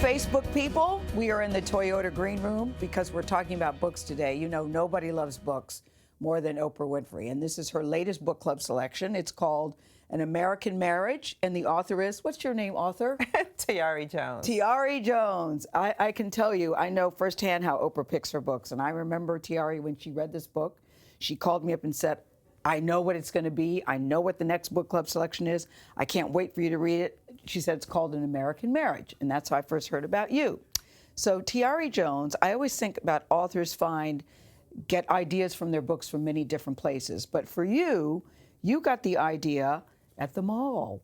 Facebook people. We are in the Toyota Green Room because we're talking about books today. You know, nobody loves books more than Oprah Winfrey. And this is her latest book club selection. It's called An American Marriage. And the author is, what's your name, author? Tayari Jones. Tayari Jones. I can tell you, I know firsthand how Oprah picks her books. And I remember Tayari, when she read this book, she called me up and said, I know what it's going to be. I know what the next book club selection is. I can't wait for you to read it. She said it's called An American Marriage, and that's how I first heard about you. So Tayari Jones, I always think about authors get ideas from their books from many different places. But for you, you got the idea at the mall.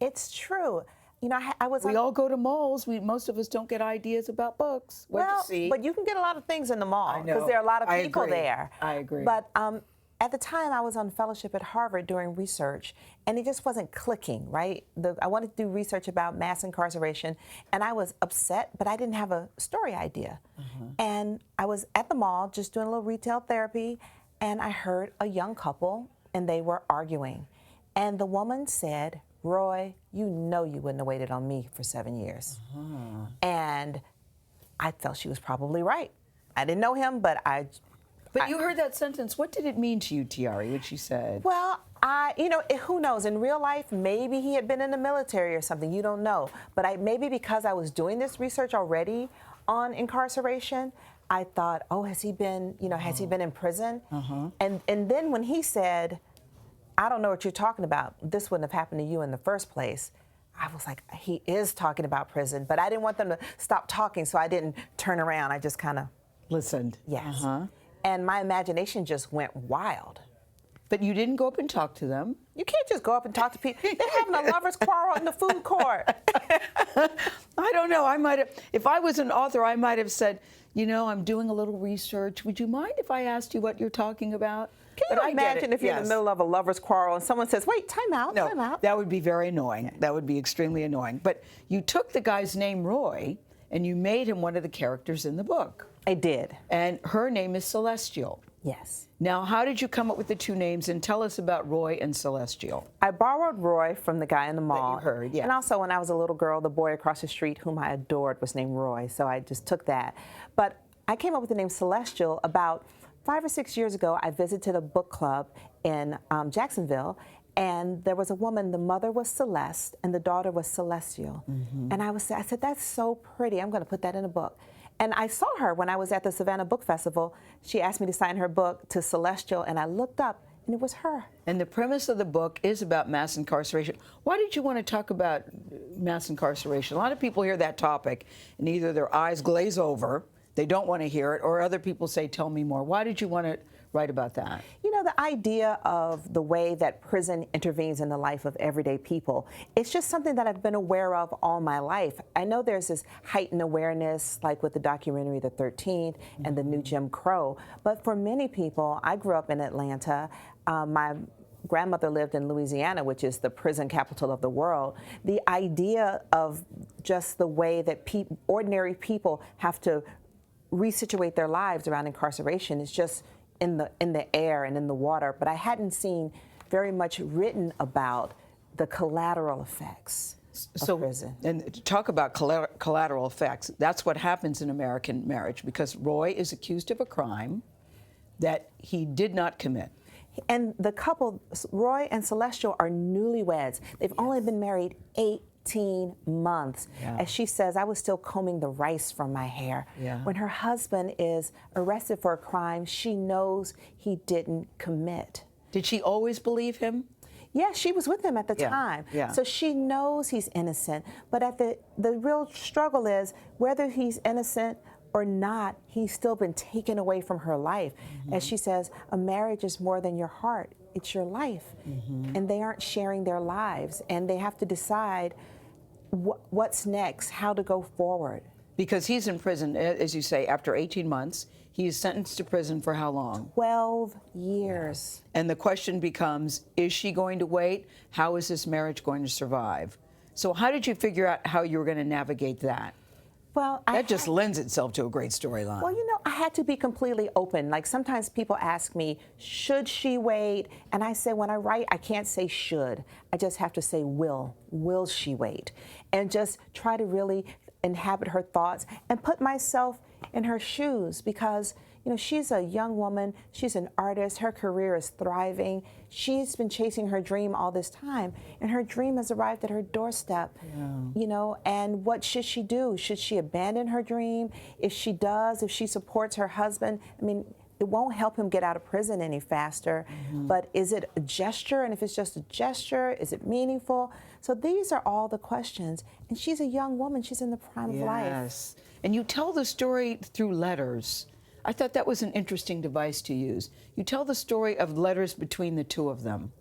It's true. You know, we all go to malls. Most of us don't get ideas about books. What'd you see? But you can get a lot of things in the mall because there are a lot of people there. I agree. But at the time, I was on fellowship at Harvard doing research, and it just wasn't clicking, right? I wanted to do research about mass incarceration, and I was upset, but I didn't have a story idea. And I was at the mall just doing a little retail therapy, and I heard a young couple, and they were arguing. And the woman said, Roy, you know you wouldn't have waited on me for 7 years. And I felt she was probably right. I didn't know him, but But you heard that sentence. What did it mean to you, Tayari, what she said? Well, who knows? In real life, maybe he had been in the military or something. You don't know. But maybe because I was doing this research already on incarceration, I thought, oh, has he been in prison? And then when he said, I don't know what you're talking about, this wouldn't have happened to you in the first place, I was like, he is talking about prison. But I didn't want them to stop talking, so I didn't turn around. I just kind of listened. Yes. And my imagination just went wild. But you didn't go up and talk to them. You can't just go up and talk to people. They're having a lover's quarrel in the food court. I don't know. I might have, if I was an author, I might have said, you know, I'm doing a little research. Would you mind if I asked you what you're talking about? Can you imagine if you're in the middle of a lover's quarrel and someone says, wait, time out, no, time out? That would be very annoying. That would be extremely annoying. But you took the guy's name, Roy, and you made him one of the characters in the book. I did. And her name is Celestial. Yes. Now, how did you come up with the two names? And tell us about Roy and Celestial. I borrowed Roy from the guy in the mall. That you heard, yeah. And also, when I was a little girl, the boy across the street whom I adored was named Roy, so I just took that. But I came up with the name Celestial about 5 or 6 years ago. I visited a book club in Jacksonville, and there was a woman, the mother was Celeste, and the daughter was Celestial. And I said, that's so pretty. I'm going to put that in a book. And I saw her when I was at the Savannah Book Festival. She asked me to sign her book to Celestial, and I looked up, and it was her. And the premise of the book is about mass incarceration. Why did you want to talk about mass incarceration? A lot of people hear that topic, and either their eyes glaze over, they don't want to hear it, or other people say, tell me more. Why did you want to write about that? You know, the idea of the way that prison intervenes in the life of everyday people, it's just something that I've been aware of all my life. I know there's this heightened awareness, like with the documentary The 13th and the new Jim Crow, but for many people, I grew up in Atlanta. My grandmother lived in Louisiana, which is the prison capital of the world. The idea of just the way that ordinary people have to resituate their lives around incarceration is just in the air and in the water. But I hadn't seen very much written about the collateral effects of prison. And talk about collateral effects. That's what happens in American Marriage, because Roy is accused of a crime that he did not commit. And the couple, Roy and Celestial, are newlyweds. They've only been married 18 months. As she says, I was still combing the rice from my hair. When her husband is arrested for a crime she knows he didn't commit. Did she always believe him? Yeah, she was with him at the time. So she knows he's innocent. But at the real struggle is whether he's innocent or not, he's still been taken away from her life. As she says, a marriage is more than your heart. It's your life. And they aren't sharing their lives. And they have to decide what's next, how to go forward. Because he's in prison, as you say, after 18 months. He is sentenced to prison for how long? 12 years. And the question becomes, is she going to wait? How is this marriage going to survive? So how did you figure out how you were going to navigate that? Well, that just lends itself to a great storyline. Well, you know, I had to be completely open. Like, sometimes people ask me, should she wait? And I say, when I write, I can't say should. I just have to say will. Will she wait? And just try to really inhabit her thoughts and put myself in her shoes, because she's a young woman, she's an artist, her career is thriving, she's been chasing her dream all this time, and her dream has arrived at her doorstep. And what should she do? Should she abandon her dream? If she does, if she supports her husband, it won't help him get out of prison any faster. But is it a gesture? And if it's just a gesture, is it meaningful? So these are all the questions. And she's a young woman. She's in the prime of life. Yes. And you tell the story through letters. I thought that was an interesting device to use. You tell the story of letters between the two of them.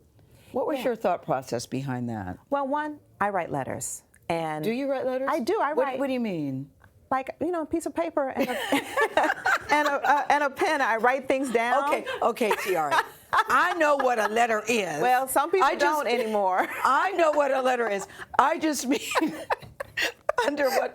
What was your thought process behind that? Well, one, I write letters. And do you write letters? I do. I write. What do you mean? Like, a piece of paper and a pen. I write things down. Okay, Tayari. I know what a letter is. Well, some people don't anymore. I know what a letter is. I just mean under what?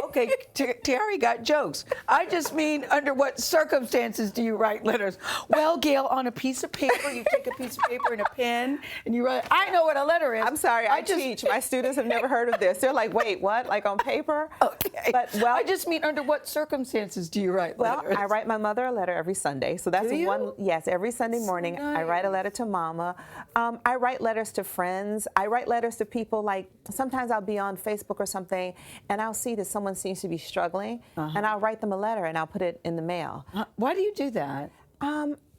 Okay, Tayari got jokes. I just mean, under what circumstances do you write letters? Well, Gayle, on a piece of paper, you take a piece of paper and a pen, and you write. I know what a letter is. I'm sorry, I teach. My students have never heard of this. They're like, wait, what? Like on paper? Okay. But I just mean, under what circumstances do you write letters? Well, I write my mother a letter every Sunday. So that's one. Yes, every Sunday morning, nice. I write a letter to Mama. I write letters to friends. I write letters to people. Like, sometimes I'll be on Facebook or something, and I'll see that someone seems to be struggling, and I'll write them a letter and I'll put it in the mail. Why do you do that?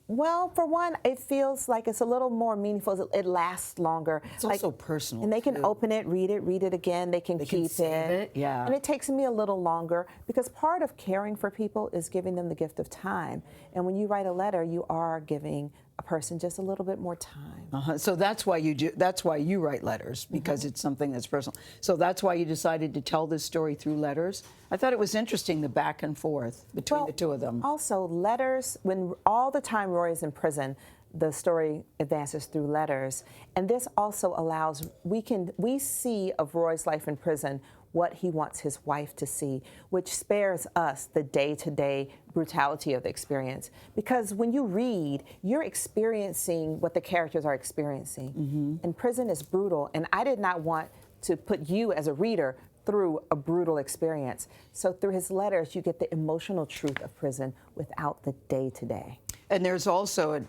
Well, for one, it feels like it's a little more meaningful. It lasts longer. It's also personal. And they can open it, read it again. They can keep it. Yeah. And it takes me a little longer, because part of caring for people is giving them the gift of time. And when you write a letter, you are giving a person just a little bit more time. So that's why you do. That's why you write letters, because it's something that's personal. So that's why you decided to tell this story through letters. I thought it was interesting, the back and forth between the two of them. Also, letters. When all the time Roy is in prison, the story advances through letters, and this also allows we see of Roy's life in prison what he wants his wife to see, which spares us the day-to-day brutality of the experience. Because when you read, you're experiencing what the characters are experiencing. And prison is brutal, and I did not want to put you as a reader through a brutal experience. So through his letters, you get the emotional truth of prison without the day-to-day. And there's also,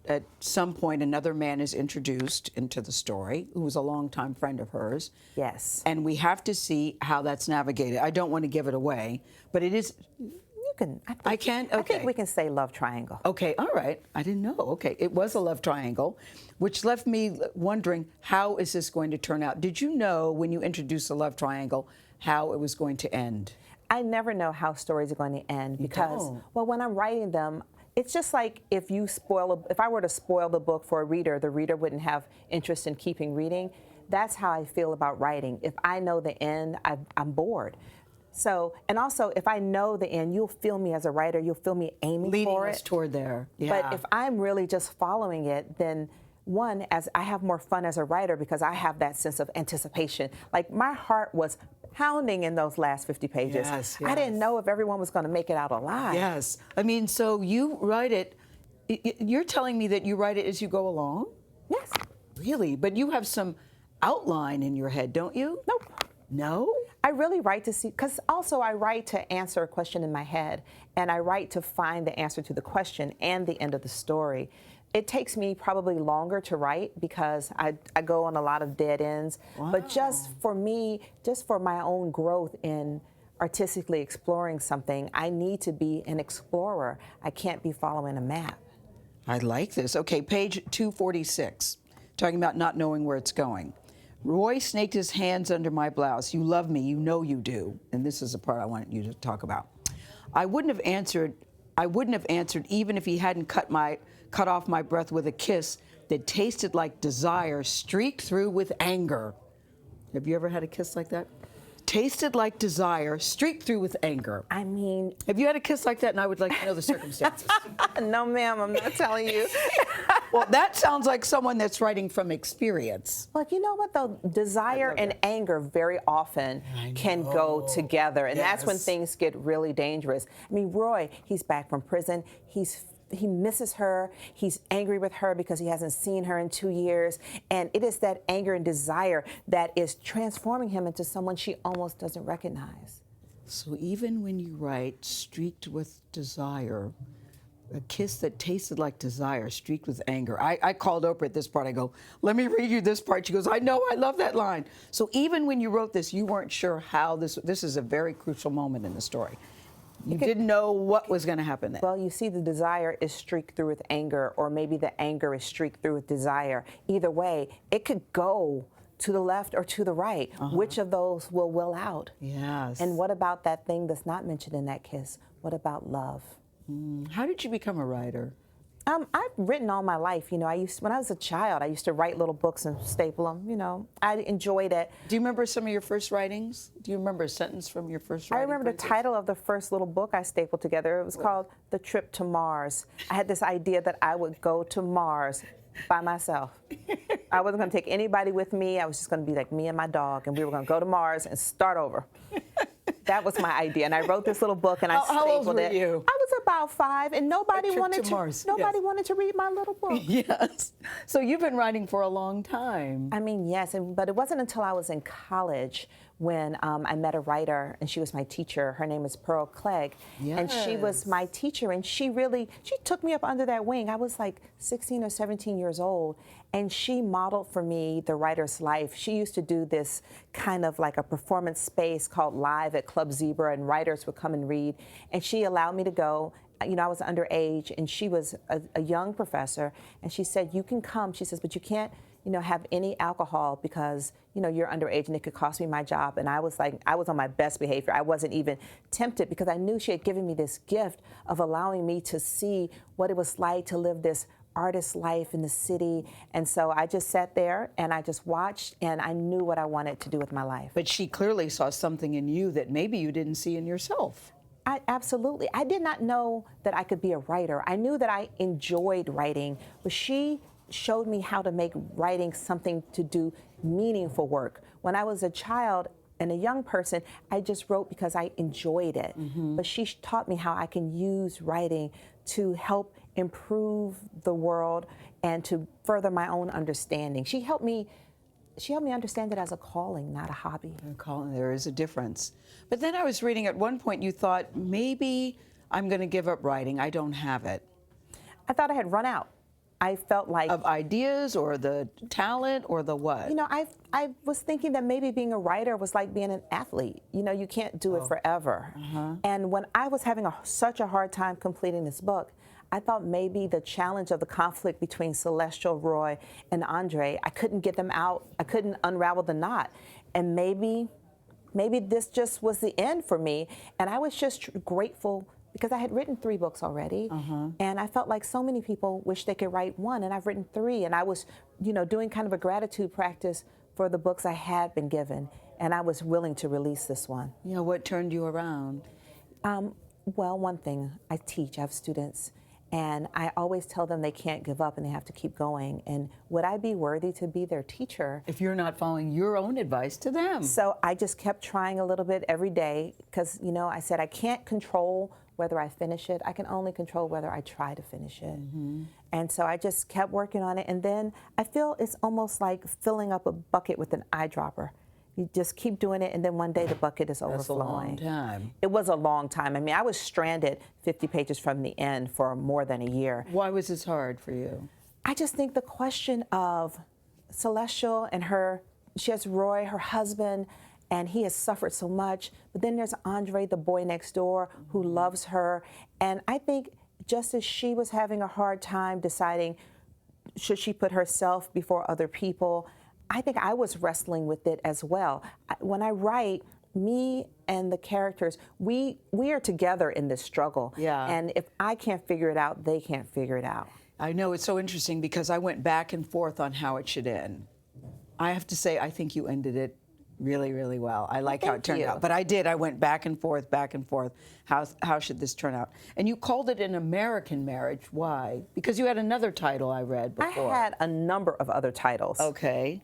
at some point, another man is introduced into the story, who was a longtime friend of hers. Yes. And we have to see how that's navigated. I don't want to give it away, but it is. You can. I can? Okay. I think we can say love triangle. Okay, all right. I didn't know. Okay, it was a love triangle, which left me wondering, how is this going to turn out? Did you know, when you introduced a love triangle, how it was going to end? I never know how stories are going to end, because, well, when I'm writing them, it's just like if I were to spoil the book for the reader wouldn't have interest in keeping reading. That's how I feel about writing. If I know the end, I'm bored. So, and also, if I know the end, you'll feel me as a writer, you'll feel me aiming Leading for it. us toward there. Yeah. But if I'm really just following it, then one, as I have more fun as a writer, because I have that sense of anticipation. Like, my heart was pounding in those last 50 pages. Yes. I didn't know if everyone was going to make it out alive. Yes. I mean, so you write it, you're telling me that you write it as you go along? Yes. Really? But you have some outline in your head, don't you? Nope. No? I really write to see, because also I write to answer a question in my head, and I write to find the answer to the question and the end of the story. It takes me probably longer to write, because I go on a lot of dead ends. Wow. But just for me, just for my own growth in artistically exploring something, I need to be an explorer. I can't be following a map. I like this. Okay, page 246, talking about not knowing where it's going. Roy snaked his hands under my blouse. You love me, you know you do. And this is the part I want you to talk about. I wouldn't have answered even if he hadn't cut off my breath with a kiss that tasted like desire streaked through with anger. Have you ever had a kiss like that? Tasted like desire streaked through with anger. I mean, have you had a kiss like that? And I would like to know the circumstances. No, ma'am, I'm not telling you. Well, that sounds like someone that's writing from experience. Well, you know what, though? Desire and anger very often can go together, and that's when things get really dangerous. I mean, Roy, he's back from prison. He misses her. He's angry with her because he hasn't seen her in 2 years. And it is that anger and desire that is transforming him into someone she almost doesn't recognize. So even when you write streaked with desire, a kiss that tasted like desire, streaked with anger. I called Oprah at this part. I go, let me read you this part. She goes, I know, I love that line. So even when you wrote this, you weren't sure how this is a very crucial moment in the story. You didn't know what was going to happen then. Well, you see the desire is streaked through with anger, or maybe the anger is streaked through with desire. Either way, it could go to the left or to the right. Which of those will out? Yes. And what about that thing that's not mentioned in that kiss? What about love? How did you become a writer? I've written all my life. You know, when I was a child, I used to write little books and staple them. You know, I enjoyed it. Do you remember some of your first writings? Do you remember a sentence from your first writing? I remember the title of the first little book I stapled together. It was called The Trip to Mars. I had this idea that I would go to Mars by myself. I wasn't going to take anybody with me. I was just going to be like me and my dog, and we were going to go to Mars and start over. That was my idea, and I wrote this little book, and I stapled it. How old were you? I was about 5, and nobody wanted to read my little book. Yes. So you've been writing for a long time. I mean, yes, but it wasn't until I was in college when I met a writer, and she was my teacher. Her name is Pearl Clegg, and she was my teacher, and she took me up under that wing. I was like 16 or 17 years old, and she modeled for me the writer's life. She used to do this kind of like a performance space called Live at Club Zebra, and writers would come and read, and she allowed me to go. You know, I was underage, and she was a young professor, and she said, you can come. She says, but you can't, you know, have any alcohol because, you know, you're underage and it could cost me my job. And I was like, I was on my best behavior. I wasn't even tempted because I knew she had given me this gift of allowing me to see what it was like to live this artist life in the city. And so I just sat there and I just watched, and I knew what I wanted to do with my life. But she clearly saw something in you that maybe you didn't see in yourself. Absolutely. I did not know that I could be a writer. I knew that I enjoyed writing, but she showed me how to make writing something to do meaningful work. When I was a child and a young person, I just wrote because I enjoyed it. But she taught me how I can use writing to help improve the world and to further my own understanding. She helped me understand it as a calling, not a hobby. There is a difference. But then I was reading at one point you thought, maybe I'm going to give up writing. I don't have it. I thought I had run out. I felt like... Of ideas or the talent or the what? You know, I was thinking that maybe being a writer was like being an athlete. You know, you can't do it forever. And when I was having such a hard time completing this book, I thought maybe the challenge of the conflict between Celestial, Roy, and Andre, I couldn't get them out. I couldn't unravel the knot. And maybe this just was the end for me. And I was just grateful because I had written 3 books already. And I felt like so many people wish they could write 1, and I've written 3. And I was, you know, doing kind of a gratitude practice for the books I had been given. And I was willing to release this one. You know, what turned you around? Well, one thing, I teach, I have students. And I always tell them they can't give up and they have to keep going. And would I be worthy to be their teacher if you're not following your own advice to them? So I just kept trying a little bit every day because, you know, I said I can't control whether I finish it. I can only control whether I try to finish it. And so I just kept working on it. And then I feel it's almost like filling up a bucket with an eyedropper. You just keep doing it, and then one day the bucket is overflowing. That's a long time. It was a long time. I mean, I was stranded 50 pages from the end for more than a year. Why was this hard for you? I just think the question of Celestial and she has Roy, her husband, and he has suffered so much. But then there's Andre, the boy next door, who loves her. And I think just as she was having a hard time deciding, should she put herself before other people, I think I was wrestling with it as well. When I write, me and the characters, we are together in this struggle. And if I can't figure it out, they can't figure it out. I know, it's so interesting because I went back and forth on how it should end. I have to say, I think you ended it really, really well. I like how it turned out. But I did. I went back and forth. How should this turn out? And you called it an American marriage. Why? Because you had another title I read before. I had a number of other titles. Okay.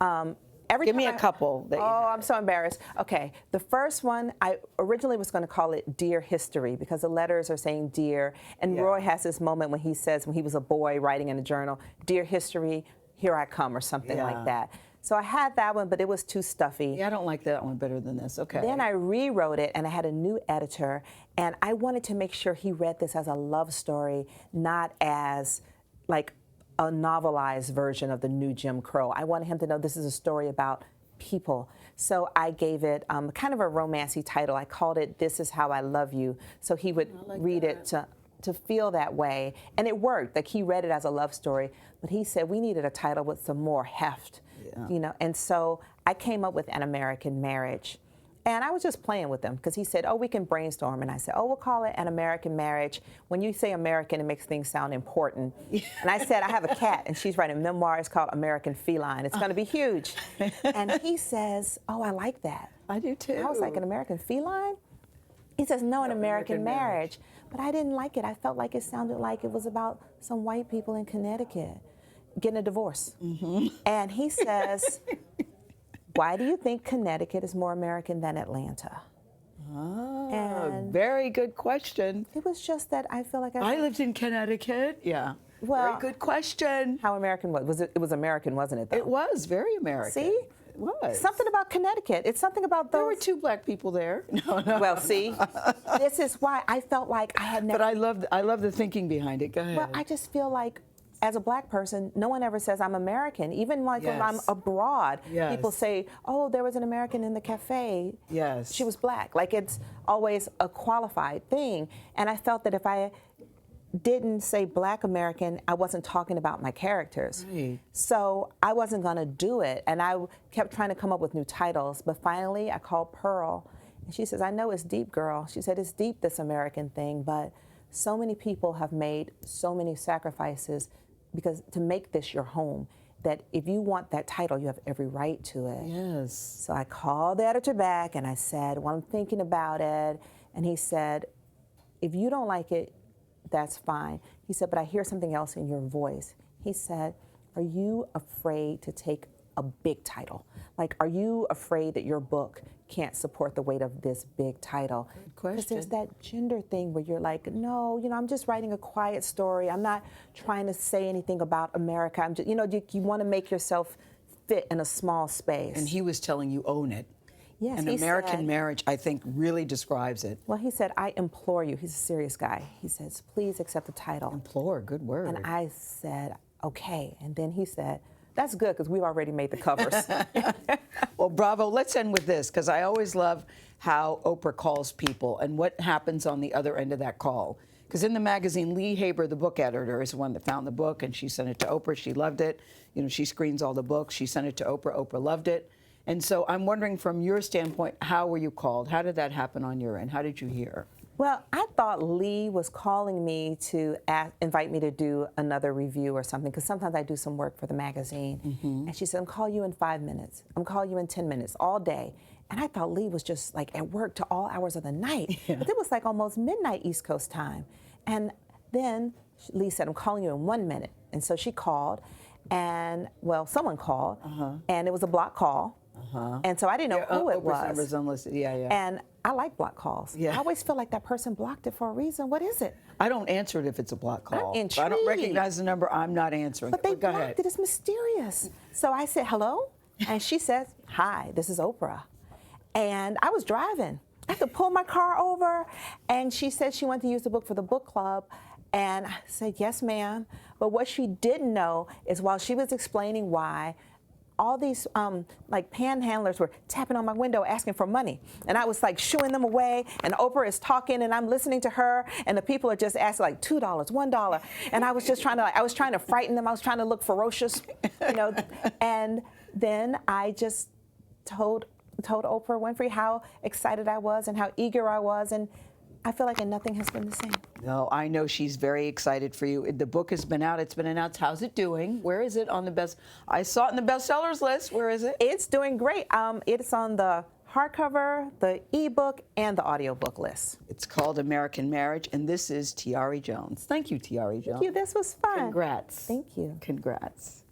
Give me a couple. I'm so embarrassed. Okay. The first one, I originally was going to call it Dear History because the letters are saying dear. And Roy has this moment when he says, when he was a boy writing in a journal, Dear History, here I come, or something like that. So I had that one, but it was too stuffy. Yeah, I don't like that one better than this. Okay. Then I rewrote it, and I had a new editor, and I wanted to make sure he read this as a love story, not as like a novelized version of the new Jim Crow. I wanted him to know this is a story about people. So I gave it kind of a romancy title. I called it "This Is How I Love You," so he would read it to feel that way, and it worked. Like, he read it as a love story, but he said we needed a title with some more heft. You know, and so I came up with An American Marriage. And I was just playing with him because he said, oh, we can brainstorm. And I said, oh, we'll call it An American Marriage. When you say American, it makes things sound important. And I said, I have a cat, and she's writing memoirs called American Feline. It's going to be huge. And he says, oh, I like that. I do too. I was like, An American Feline? He says, no, An American Marriage. But I didn't like it. I felt like it sounded like it was about some white people in Connecticut getting a divorce. And he says, why do you think Connecticut is more American than Atlanta? And very good question. It was just that I feel like I lived in Connecticut. Yeah. Well, very good question. How American was it? It was American, wasn't it, though? It was very American. See? It was. Something about Connecticut. It's something about those. There were 2 black people there. No. Well, see, this is why I felt like I had never. But I love the thinking behind it. Go ahead. Well, I just feel like, as a black person, no one ever says I'm American. Even like when I'm abroad, people say, oh, there was an American in the cafe. Yes. She was black. Like, it's always a qualified thing. And I felt that if I didn't say black American, I wasn't talking about my characters. Right. So I wasn't going to do it. And I kept trying to come up with new titles. But finally, I called Pearl. And she says, I know it's deep, girl. She said, it's deep, this American thing. But so many people have made so many sacrifices because to make this your home, that if you want that title, you have every right to it. Yes. So I called the editor back and I said, well, I'm thinking about it. And he said, if you don't like it, that's fine. He said, but I hear something else in your voice. He said, are you afraid to take a big title? Like, are you afraid that your book can't support the weight of this big title? Because there's that gender thing where you're like, no, you know, I'm just writing a quiet story. I'm not trying to say anything about America. I'm just, you know, you want to make yourself fit in a small space. And he was telling you, own it. Yes, An American Marriage, I think, really describes it. Well, he said, I implore you. He's a serious guy. He says, please accept the title. Implore, good word. And I said, okay. And then he said, that's good, because we've already made the covers. Well, bravo. Let's end with this, because I always love how Oprah calls people and what happens on the other end of that call. Because in the magazine, Lee Haber, the book editor, is the one that found the book, and she sent it to Oprah. She loved it. You know, she screens all the books. She sent it to Oprah. Oprah loved it. And so I'm wondering, from your standpoint, how were you called? How did that happen on your end? How did you hear? Well, I thought Lee was calling me to invite me to do another review or something, because sometimes I do some work for the magazine. And she said, I'm calling you in 5 minutes. I'm calling you in 10 minutes, all day. And I thought Lee was just like at work to all hours of the night. But it was like almost midnight East Coast time. And then Lee said, I'm calling you in 1 minute. And so she called, and, well, someone called, and it was a block call. And so I didn't know who it was. Numbers unlisted. Yeah. And I like block calls. I always feel like that person blocked it for a reason. What is it? I don't answer it if it's a block call. I'm intrigued. If I don't recognize the number, I'm not answering But it. they Go blocked ahead. it. It's mysterious. So I said, hello? And she says, hi, this is Oprah. And I was driving. I had to pull my car over. And she said she wanted to use the book for the book club. And I said, yes, ma'am. But what she didn't know is while she was explaining why, all these like panhandlers were tapping on my window asking for money. And I was like shooing them away, and Oprah is talking and I'm listening to her, and the people are just asking like $2, $1. And I was just trying to frighten them. I was trying to look ferocious, you know. And then I just told Oprah Winfrey how excited I was and how eager I was, and I feel like nothing has been the same. No, I know she's very excited for you. The book has been out. It's been announced. How's it doing? Where is it on the best? I saw it in the bestsellers list. Where is it? It's doing great. It's on the hardcover, the ebook, and the audiobook list. It's called American Marriage, and this is Tayari Jones. Thank you, Tayari Jones. Thank you. This was fun. Congrats. Thank you. Congrats.